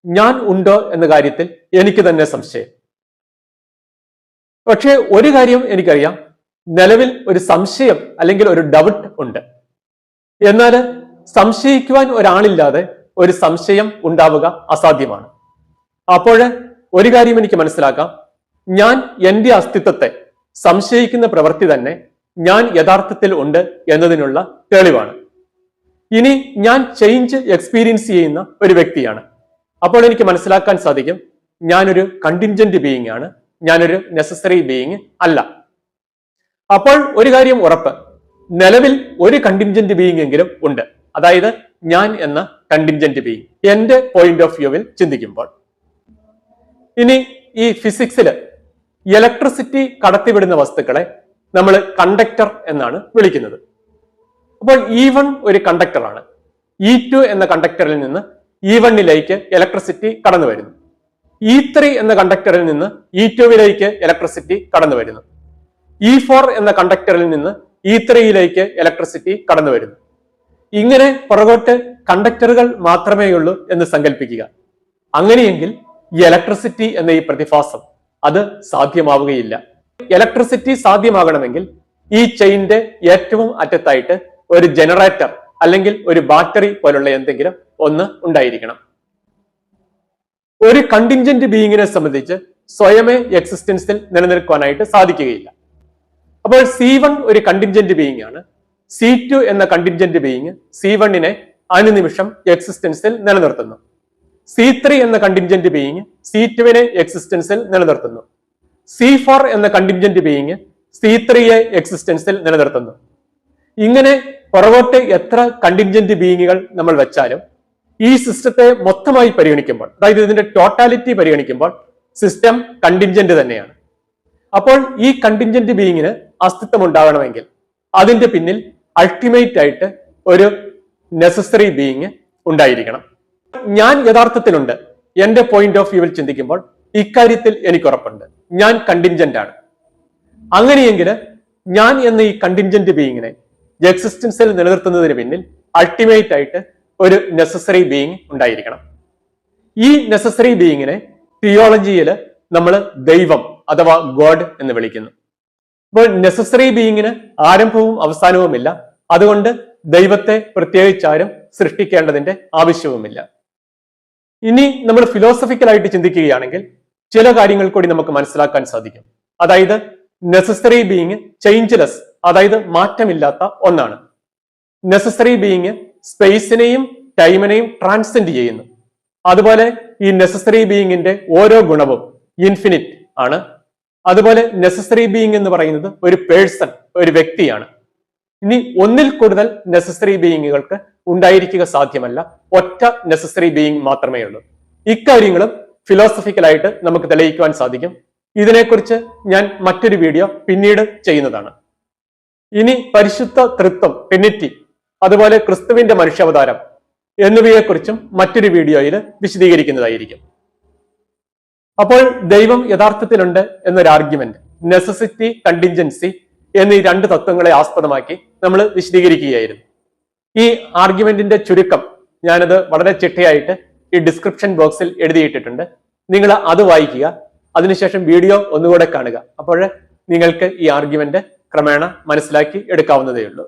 ഞാൻ ഉണ്ടോ എന്ന കാര്യത്തിൽ എനിക്ക് തന്നെ സംശയം. പക്ഷേ ഒരു കാര്യം എനിക്കറിയാം, നിലവിൽ ഒരു സംശയം അല്ലെങ്കിൽ ഒരു ഡൗട്ട് ഉണ്ട്. എന്നാൽ സംശയിക്കുവാൻ ഒരാളില്ലാതെ ഒരു സംശയം ഉണ്ടാവുക അസാധ്യമാണ്. അപ്പോൾ ഒരു കാര്യം എനിക്ക് മനസ്സിലാക്കാം, ഞാൻ എന്റെ അസ്തിത്വത്തെ സംശയിക്കുന്ന പ്രവൃത്തി തന്നെ ഞാൻ യഥാർത്ഥത്തിൽ ഉണ്ട് എന്നതിനുള്ള തെളിവാണ്. ഇനി ഞാൻ ചേഞ്ച് എക്സ്പീരിയൻസ് ചെയ്യുന്ന ഒരു വ്യക്തിയാണ്. അപ്പോൾ എനിക്ക് മനസ്സിലാക്കാൻ സാധിക്കും ഞാനൊരു കണ്ടിൻജന്റ് ബീയിങ് ആണ്, ഞാനൊരു നെസസറി ബീയിങ് അല്ല. അപ്പോൾ ഒരു കാര്യം ഉറപ്പ്, നിലവിൽ ഒരു കണ്ടിൻജന്റ് ബീയിങ് എങ്കിലും ഉണ്ട്, അതായത് ഞാൻ എന്ന കണ്ടിൻജന്റ് ബീയിങ്, എന്റെ പോയിന്റ് ഓഫ് വ്യൂവിൽ ചിന്തിക്കുമ്പോൾ. ഇനി ഈ ഫിസിക്സിൽ ഇലക്ട്രിസിറ്റി കടത്തിവിടുന്ന വസ്തുക്കളെ നമ്മൾ കണ്ടക്ടർ എന്നാണ് വിളിക്കുന്നത്. അപ്പോൾ E1 ഒരു കണ്ടക്ടറാണ്. E2 എന്ന കണ്ടക്ടറിൽ നിന്ന് E1ലേക്ക് ഇലക്ട്രിസിറ്റി കടന്നു വരുന്നു. E3 എന്ന കണ്ടക്ടറിൽ നിന്ന് E2ലേക്ക് ഇലക്ട്രിസിറ്റി കടന്നു വരുന്നു. E4 എന്ന കണ്ടക്ടറിൽ നിന്ന് E3യിലേക്ക് ഇലക്ട്രിസിറ്റി കടന്നു വരുന്നു. ഇങ്ങനെ പുറകോട്ട് കണ്ടക്ടറുകൾ മാത്രമേ ഉള്ളൂ എന്ന് സങ്കല്പിക്കുക. അങ്ങനെയെങ്കിൽ ഈ ഇലക്ട്രിസിറ്റി എന്ന ഈ പ്രതിഭാസം അത് സാധ്യമാവുകയില്ല. ഇലക്ട്രിസിറ്റി സാധ്യമാകണമെങ്കിൽ ഈ ചെയിന്റെ ഏറ്റവും അറ്റത്തായിട്ട് ഒരു ജനറേറ്റർ അല്ലെങ്കിൽ ഒരു ബാറ്ററി പോലുള്ള എന്തെങ്കിലും ഒന്ന് ഉണ്ടായിരിക്കണം. ഒരു കണ്ടിൻജന്റ് ബീയിങ്ങിനെ സംബന്ധിച്ച് സ്വയമേ എക്സിസ്റ്റൻസിൽ നിലനിൽക്കുവാനായിട്ട് സാധിക്കുകയില്ല. അപ്പോൾ C1 ഒരു കണ്ടിൻജന്റ് ബീയിങ് ആണ്. C2 എന്ന കണ്ടിൻജന്റ് ബീയിങ് C1നെ അനുനിമിഷം എക്സിസ്റ്റൻസിൽ നിലനിർത്തുന്നു. C3 എന്ന കണ്ടിൻജന്റ് ബീയിങ് C2നെ എക്സിസ്റ്റൻസിൽ നിലനിർത്തുന്നു. C4 എന്ന കണ്ടിൻജന്റ് ബീയിങ് C3യെ എക്സിസ്റ്റൻസിൽ നിലനിർത്തുന്നു. ഇങ്ങനെ പുറകോട്ട് എത്ര കണ്ടിൻജന്റ് ബീയിങ്ങുകൾ നമ്മൾ വെച്ചാലും ഈ സിസ്റ്റത്തെ മൊത്തമായി പരിഗണിക്കുമ്പോൾ, അതായത് ഇതിന്റെ ടോട്ടാലിറ്റി പരിഗണിക്കുമ്പോൾ സിസ്റ്റം കണ്ടിൻജന്റ് തന്നെയാണ്. അപ്പോൾ ഈ കണ്ടിൻജന്റ് ബീയിങ്ങിന് അസ്തിത്വം ഉണ്ടാകണമെങ്കിൽ അതിന്റെ പിന്നിൽ അൾട്ടിമേറ്റ് ആയിട്ട് ഒരു നെസസറി ബീയിങ് ഉണ്ടായിരിക്കണം. ഞാൻ യഥാർത്ഥത്തിലുണ്ട്. എന്റെ പോയിന്റ് ഓഫ് വ്യൂവിൽ ചിന്തിക്കുമ്പോൾ ഇക്കാര്യത്തിൽ എനിക്ക് ഉറപ്പുണ്ട്, ഞാൻ കണ്ടിൻജന്റ് ആണ്. അങ്ങനെയെങ്കിൽ ഞാൻ എന്ന ഈ കണ്ടിൻജന്റ് ബീയിങ്ങിനെ എക്സിസ്റ്റൻസിൽ നിലനിർത്തുന്നതിന് പിന്നിൽ അൾട്ടിമേറ്റ് ആയിട്ട് ഒരു നെസസറി ബീയിങ് ഉണ്ടായിരിക്കണം. ഈ നെസസറി ബീയിങ്ങിനെ തിയോളജിയിൽ നമ്മൾ ദൈവം അഥവാ ഗോഡ് എന്ന് വിളിക്കുന്നു. അപ്പോൾ നെസസറി ബീയിങ്ങിന് ആരംഭവും അവസാനവുമില്ല. അതുകൊണ്ട് ദൈവത്തെ പ്രത്യേകിച്ചാരും സൃഷ്ടിക്കേണ്ടതിന്റെ ആവശ്യവുമില്ല. ഇനി നമ്മൾ ഫിലോസഫിക്കലായിട്ട് ചിന്തിക്കുകയാണെങ്കിൽ ചില കാര്യങ്ങൾ കൂടി നമുക്ക് മനസ്സിലാക്കാൻ സാധിക്കും. അതായത് നെസസറി ബീയിങ് ചേഞ്ച്ലെസ്, അതായത് മാറ്റമില്ലാത്ത ഒന്നാണ്. നെസസറി ബീയിങ് സ്പേസിനെയും ടൈമിനെയും ട്രാൻസെൻഡ് ചെയ്യുന്നു. അതുപോലെ ഈ നെസസറി ബീയിങ്ങിന്റെ ഓരോ ഗുണവും ഇൻഫിനിറ്റ് ആണ്. അതുപോലെ നെസസറി ബീയിങ് എന്ന് പറയുന്നത് ഒരു പേഴ്സൺ, ഒരു വ്യക്തിയാണ്. ഇനി ഒന്നിൽ കൂടുതൽ നെസസറി ബീയിങ്ങുകൾക്ക് ഉണ്ടായിരിക്കുക സാധ്യമല്ല. ഒറ്റ നെസസറി ബീയിങ് മാത്രമേ ഉള്ളൂ. ഇക്കാര്യങ്ങളും ഫിലോസഫിക്കലായിട്ട് നമുക്ക് തെളിയിക്കുവാൻ സാധിക്കും. ഇതിനെക്കുറിച്ച് ഞാൻ മറ്റൊരു വീഡിയോ പിന്നീട് ചെയ്യുന്നതാണ്. ഇനി പരിശുദ്ധ തൃത്വം, ട്രിനിറ്റി, അതുപോലെ ക്രിസ്തുവിന്റെ മനുഷ്യാവതാരം എന്നിവയെക്കുറിച്ചും മറ്റൊരു വീഡിയോയിൽ വിശദീകരിക്കുന്നതായിരിക്കും. അപ്പോൾ ദൈവം യഥാർത്ഥത്തിലുണ്ട് എന്നൊരു ആർഗ്യുമെന്റ്, നെസസിറ്റി, കണ്ടിൻജൻസി എന്നീ രണ്ട് തത്വങ്ങളെ ആസ്പദമാക്കി നമ്മൾ വിശദീകരിക്കുകയായിരുന്നു. ഈ ആർഗ്യുമെന്റിന്റെ ചുരുക്കം ഞാനത് വളരെ ചിട്ടയായിട്ട് ഈ ഡിസ്ക്രിപ്ഷൻ ബോക്സിൽ എഴുതിയിട്ടിട്ടുണ്ട്. നിങ്ങൾ അത് വായിക്കുക. അതിനുശേഷം വീഡിയോ ഒന്നുകൂടെ കാണുക. അപ്പോൾ നിങ്ങൾക്ക് ഈ ആർഗ്യുമെന്റ് ക്രമേണ മനസ്സിലാക്കി എടുക്കാവുന്നതേ ഉള്ളൂ.